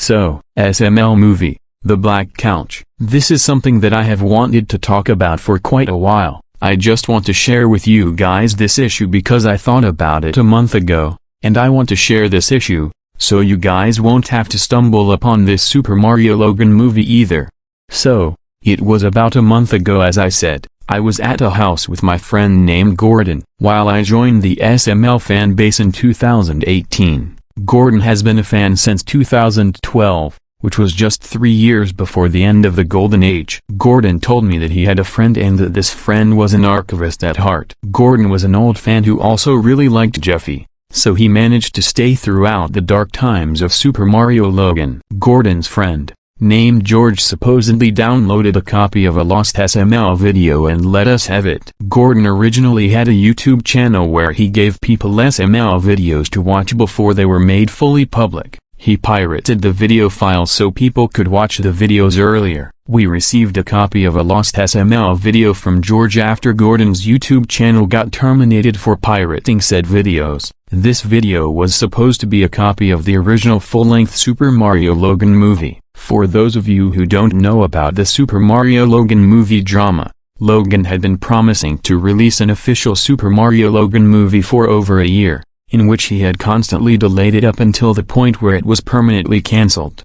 So, SML movie, The Black Couch. This is something that I have wanted to talk about for quite a while. I just want to share with you guys this issue because I thought about it a month ago, and I want to share this issue, so you guys won't have to stumble upon this Super Mario Logan movie either. So, it was about a month ago, as I said. I was at a house with my friend named Gordon. While I joined the SML fan base in 2018, Gordon has been a fan since 2012, which was just 3 years before the end of the golden age. Gordon told me that he had a friend and that this friend was an archivist at heart. Gordon was an old fan who also really liked Jeffy, so he managed to stay throughout the dark times of Super Mario Logan. Gordon's friend, named George, supposedly downloaded a copy of a lost SML video and let us have it. Gordon originally had a YouTube channel where he gave people SML videos to watch before they were made fully public. He pirated the video files so people could watch the videos earlier. We received a copy of a lost SML video from George after Gordon's YouTube channel got terminated for pirating said videos. This video was supposed to be a copy of the original full-length Super Mario Logan movie. For those of you who don't know about the Super Mario Logan movie drama, Logan had been promising to release an official Super Mario Logan movie for over a year, in which he had constantly delayed it up until the point where it was permanently cancelled.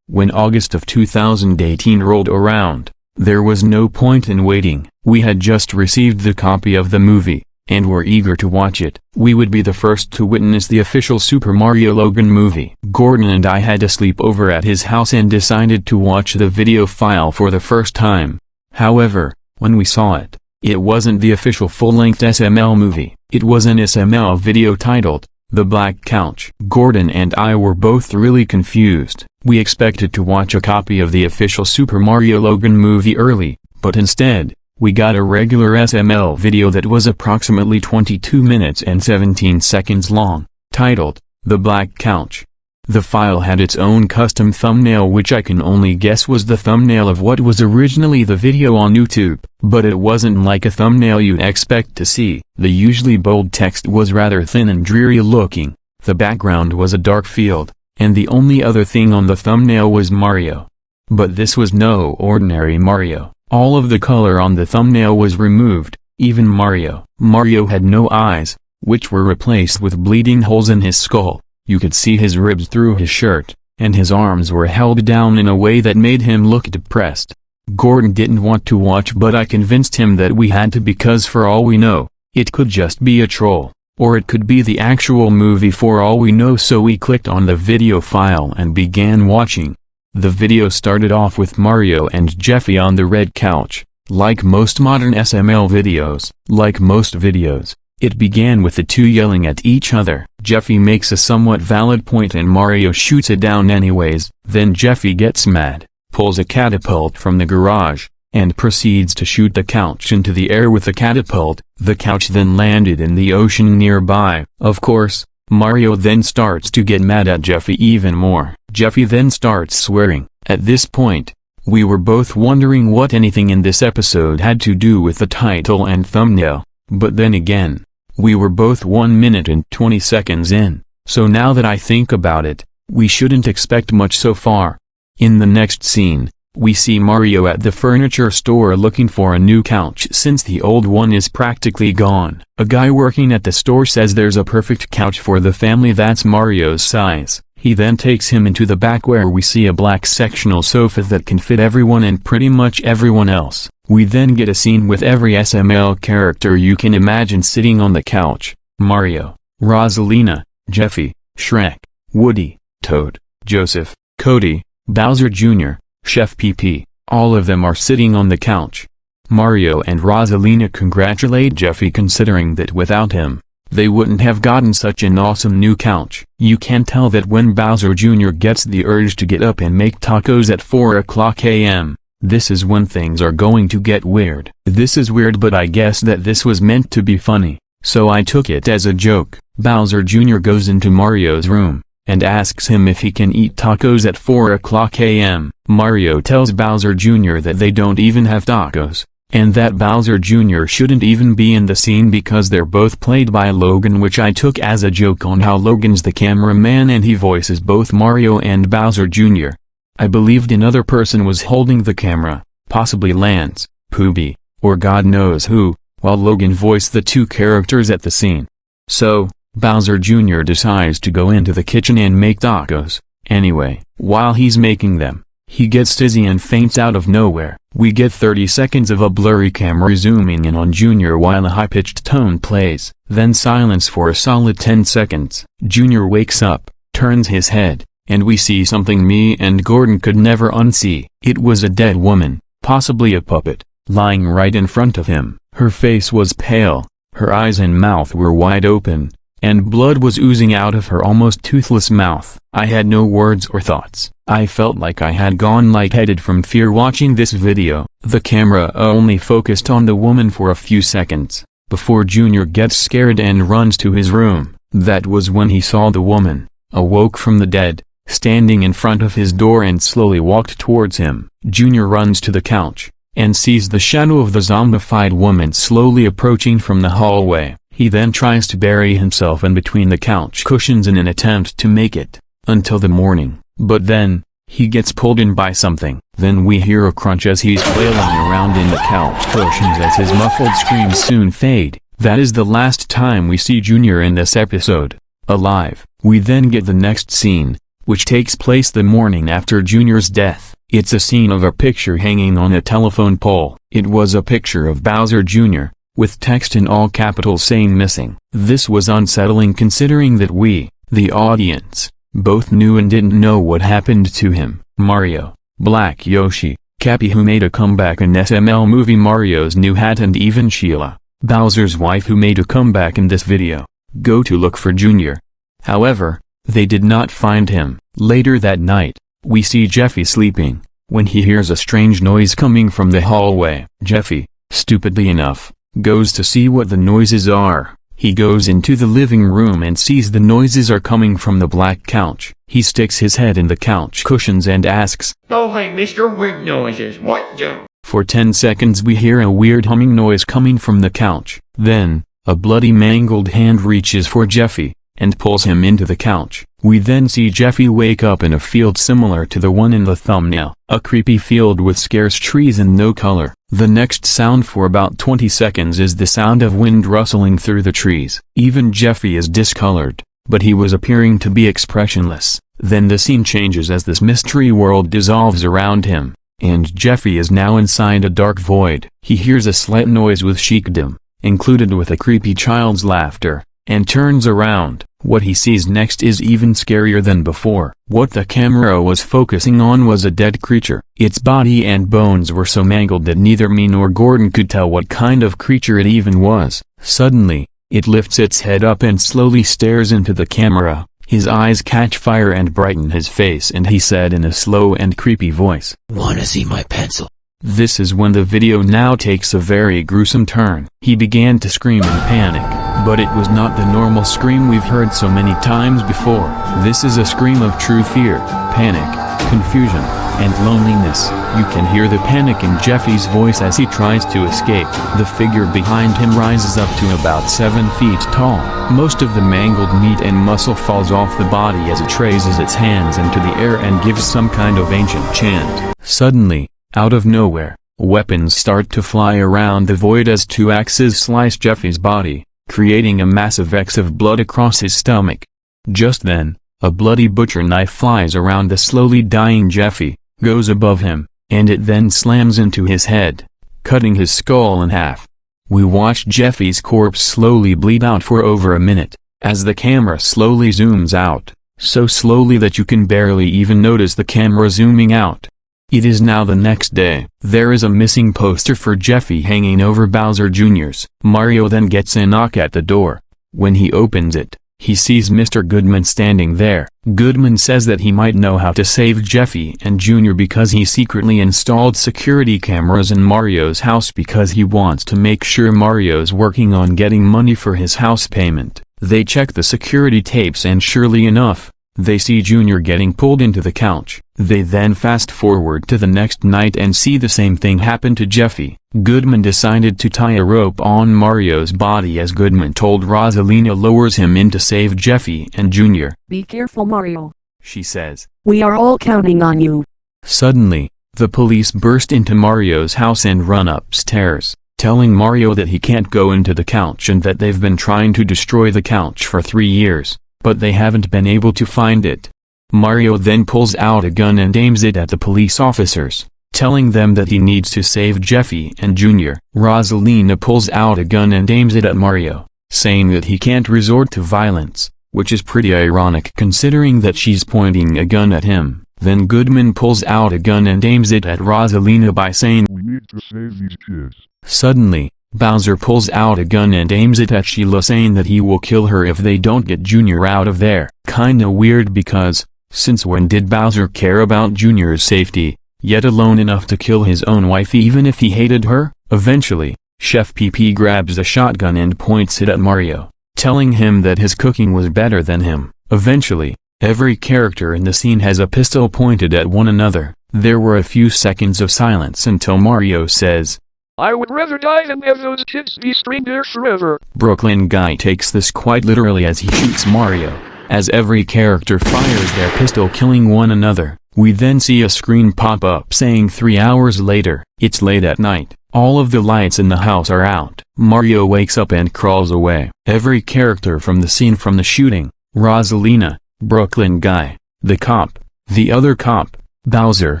When August of 2018 rolled around, there was no point in waiting. We had just received the copy of the movie, and were eager to watch it. We would be the first to witness the official Super Mario Logan movie. Gordon and I had a sleepover at his house and decided to watch the video file for the first time. However, when we saw it, it wasn't the official full-length SML movie. It was an SML video titled, The Black Couch. Gordon and I were both really confused. We expected to watch a copy of the official Super Mario Logan movie early, but instead, we got a regular SML video that was approximately 22 minutes and 17 seconds long, titled, The Black Couch. The file had its own custom thumbnail, which I can only guess was the thumbnail of what was originally the video on YouTube, but it wasn't like a thumbnail you'd expect to see. The usually bold text was rather thin and dreary looking, the background was a dark field, and the only other thing on the thumbnail was Mario. But this was no ordinary Mario. All of the color on the thumbnail was removed, even Mario. Mario had no eyes, which were replaced with bleeding holes in his skull. You could see his ribs through his shirt, and his arms were held down in a way that made him look depressed. Gordon didn't want to watch, but I convinced him that we had to because for all we know, it could just be a troll, or it could be the actual movie for all we know, so we clicked on the video file and began watching. The video started off with Mario and Jeffy on the red couch. Like most modern SML videos, it began with the two yelling at each other. Jeffy makes a somewhat valid point and Mario shoots it down anyways. Then Jeffy gets mad, pulls a catapult from the garage, and proceeds to shoot the couch into the air with the catapult. The couch then landed in the ocean nearby. Of course, Mario then starts to get mad at Jeffy even more. Jeffy then starts swearing. At this point, we were both wondering what anything in this episode had to do with the title and thumbnail, but then again, we were both 1 minute and 20 seconds in, so now that I think about it, we shouldn't expect much so far. In the next scene, we see Mario at the furniture store looking for a new couch since the old one is practically gone. A guy working at the store says there's a perfect couch for the family that's Mario's size. He then takes him into the back where we see a black sectional sofa that can fit everyone and pretty much everyone else. We then get a scene with every SML character you can imagine sitting on the couch: Mario, Rosalina, Jeffy, Shrek, Woody, Toad, Joseph, Cody, Bowser Jr., Chef PP, all of them are sitting on the couch. Mario and Rosalina congratulate Jeffy considering that without him, they wouldn't have gotten such an awesome new couch. You can tell that when Bowser Jr. gets the urge to get up and make tacos at 4 o'clock a.m., this is when things are going to get weird. This is weird, but I guess that this was meant to be funny, so I took it as a joke. Bowser Jr. goes into Mario's room, and asks him if he can eat tacos at 4 o'clock a.m. Mario tells Bowser Jr. that they don't even have tacos, and that Bowser Jr. shouldn't even be in the scene because they're both played by Logan, which I took as a joke on how Logan's the cameraman and he voices both Mario and Bowser Jr. I believed another person was holding the camera, possibly Lance, Poobie, or God knows who, while Logan voiced the two characters at the scene. So, Bowser Jr. decides to go into the kitchen and make tacos. Anyway, while he's making them, he gets dizzy and faints out of nowhere. We get 30 seconds of a blurry camera zooming in on Jr. while a high-pitched tone plays, then silence for a solid 10 seconds. Jr. wakes up, turns his head, and we see something me and Gordon could never unsee. It was a dead woman, possibly a puppet, lying right in front of him. Her face was pale, her eyes and mouth were wide open, and blood was oozing out of her almost toothless mouth. I had no words or thoughts. I felt like I had gone lightheaded from fear watching this video. The camera only focused on the woman for a few seconds, before Jr. gets scared and runs to his room. That was when he saw the woman, awoke from the dead, standing in front of his door and slowly walked towards him. Jr. runs to the couch, and sees the shadow of the zombified woman slowly approaching from the hallway. He then tries to bury himself in between the couch cushions in an attempt to make it until the morning, but then, he gets pulled in by something. Then we hear a crunch as he's flailing around in the couch cushions as his muffled screams soon fade. That is the last time we see Jr. in this episode, alive. We then get the next scene, which takes place the morning after Jr.'s death. It's a scene of a picture hanging on a telephone pole. It was a picture of Bowser Jr., with text in all capitals saying missing. This was unsettling considering that we, the audience, both knew and didn't know what happened to him. Mario, Black Yoshi, Cappy who made a comeback in SML movie Mario's New Hat, and even Sheila, Bowser's wife, who made a comeback in this video, go to look for Jr. However, they did not find him. Later that night, we see Jeffy sleeping, when he hears a strange noise coming from the hallway. Jeffy, stupidly enough, goes to see what the noises are. He goes into the living room and sees the noises are coming from the black couch. He sticks his head in the couch cushions and asks, "Oh hey mister, weird noises, what the?" For 10 seconds we hear a weird humming noise coming from the couch. Then, a bloody mangled hand reaches for Jeffy, and pulls him into the couch. We then see Jeffy wake up in a field similar to the one in the thumbnail, a creepy field with scarce trees and no color. The next sound for about 20 seconds is the sound of wind rustling through the trees. Even Jeffy is discolored, but he was appearing to be expressionless. Then the scene changes as this mystery world dissolves around him, and Jeffy is now inside a dark void. He hears a slight noise with sheikdom, included with a creepy child's laughter, and turns around. What he sees next is even scarier than before. What the camera was focusing on was a dead creature. Its body and bones were so mangled that neither me nor Gordon could tell what kind of creature it even was. Suddenly, it lifts its head up and slowly stares into the camera. His eyes catch fire and brighten his face, and he said in a slow and creepy voice, "Wanna see my pencil?" This is when the video now takes a very gruesome turn. He began to scream in panic, but it was not the normal scream we've heard so many times before. This is a scream of true fear, panic, confusion, and loneliness. You can hear the panic in Jeffy's voice as he tries to escape. The figure behind him rises up to about 7 feet tall. Most of the mangled meat and muscle falls off the body as it raises its hands into the air and gives some kind of ancient chant. Suddenly, out of nowhere, weapons start to fly around the void as 2 axes slice Jeffy's body, creating a massive X of blood across his stomach. Just then, a bloody butcher knife flies around the slowly dying Jeffy, goes above him, and it then slams into his head, cutting his skull in half. We watch Jeffy's corpse slowly bleed out for over a minute, as the camera slowly zooms out, so slowly that you can barely even notice the camera zooming out. It is now the next day. There is a missing poster for Jeffy hanging over Bowser Jr.'s. Mario then gets a knock at the door. When he opens it, he sees Mr. Goodman standing there. Goodman says that he might know how to save Jeffy and Jr. because he secretly installed security cameras in Mario's house because he wants to make sure Mario's working on getting money for his house payment. They check the security tapes and surely enough, they see Jr. getting pulled into the couch. They then fast forward to the next night and see the same thing happen to Jeffy. Goodman decided to tie a rope on Mario's body as Goodman told Rosalina lowers him in to save Jeffy and Junior. "Be careful, Mario," she says. "We are all counting on you." Suddenly, the police burst into Mario's house and run upstairs, telling Mario that he can't go into the couch and that they've been trying to destroy the couch for 3 years, but they haven't been able to find it. Mario then pulls out a gun and aims it at the police officers, telling them that he needs to save Jeffy and Junior. Rosalina pulls out a gun and aims it at Mario, saying that he can't resort to violence, which is pretty ironic considering that she's pointing a gun at him. Then Goodman pulls out a gun and aims it at Rosalina by saying, "We need to save these kids." Suddenly, Bowser pulls out a gun and aims it at Sheila saying that he will kill her if they don't get Junior out of there. Kinda weird because, since when did Bowser care about Junior's safety, yet alone enough to kill his own wife even if he hated her? Eventually, Chef PP grabs a shotgun and points it at Mario, telling him that his cooking was better than him. Eventually, every character in the scene has a pistol pointed at one another. There were a few seconds of silence until Mario says, "I would rather die than have those kids be strangers forever." Brooklyn Guy takes this quite literally as he shoots Mario, as every character fires their pistol killing one another. We then see a screen pop up saying 3 hours later. It's late at night, all of the lights in the house are out. Mario wakes up and crawls away. Every character from the scene from the shooting, Rosalina, Brooklyn Guy, the cop, the other cop, Bowser,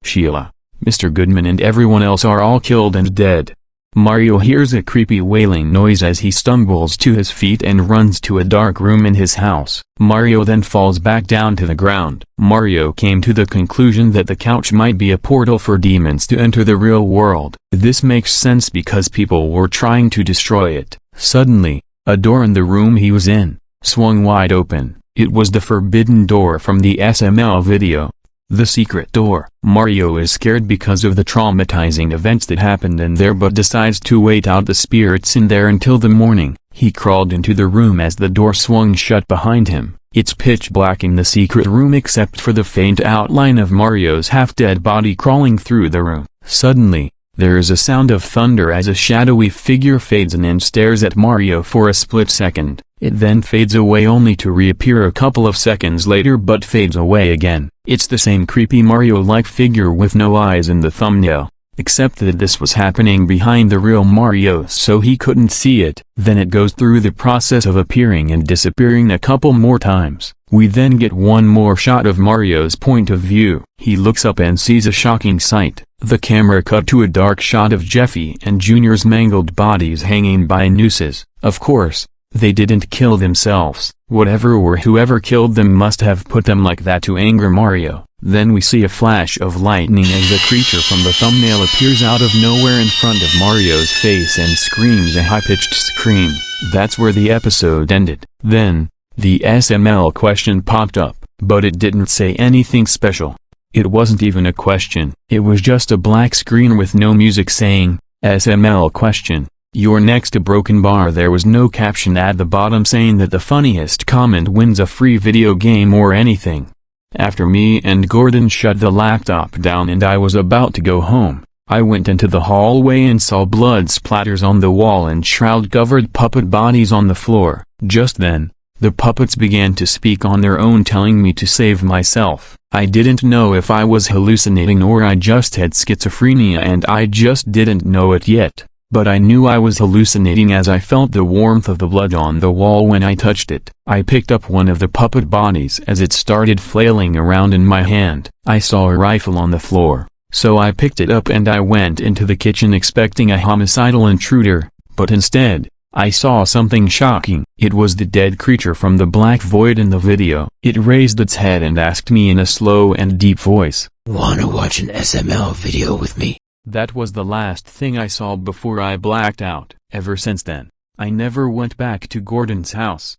Sheila, Mr. Goodman and everyone else are all killed and dead. Mario hears a creepy wailing noise as he stumbles to his feet and runs to a dark room in his house. Mario then falls back down to the ground. Mario came to the conclusion that the couch might be a portal for demons to enter the real world. This makes sense because people were trying to destroy it. Suddenly, a door in the room he was in swung wide open. It was the forbidden door from the SML video. The secret door. Mario is scared because of the traumatizing events that happened in there but decides to wait out the spirits in there until the morning. He crawled into the room as the door swung shut behind him. It's pitch black in the secret room except for the faint outline of Mario's half-dead body crawling through the room. Suddenly, there is a sound of thunder as a shadowy figure fades in and stares at Mario for a split second. It then fades away only to reappear a couple of seconds later but fades away again. It's the same creepy Mario-like figure with no eyes in the thumbnail, except that this was happening behind the real Mario so he couldn't see it. Then it goes through the process of appearing and disappearing a couple more times. We then get one more shot of Mario's point of view. He looks up and sees a shocking sight. The camera cut to a dark shot of Jeffy and Junior's mangled bodies hanging by nooses. Of course, they didn't kill themselves. Whatever or whoever killed them must have put them like that to anger Mario. Then we see a flash of lightning as the creature from the thumbnail appears out of nowhere in front of Mario's face and screams a high-pitched scream. That's where the episode ended. Then, the SML question popped up, but it didn't say anything special. It wasn't even a question. It was just a black screen with no music saying, SML question. You're next to broken bar. There was no caption at the bottom saying that the funniest comment wins a free video game or anything. After me and Gordon shut the laptop down and I was about to go home, I went into the hallway and saw blood splatters on the wall and shroud-covered puppet bodies on the floor. Just then, the puppets began to speak on their own telling me to save myself. I didn't know if I was hallucinating or I just had schizophrenia and I just didn't know it yet. But I knew I was hallucinating as I felt the warmth of the blood on the wall when I touched it. I picked up one of the puppet bodies as it started flailing around in my hand. I saw a rifle on the floor, so I picked it up and I went into the kitchen expecting a homicidal intruder, but instead, I saw something shocking. It was the dead creature from the black void in the video. It raised its head and asked me in a slow and deep voice, "Wanna watch an SML video with me?" That was the last thing I saw before I blacked out. Ever since then, I never went back to Gordon's house.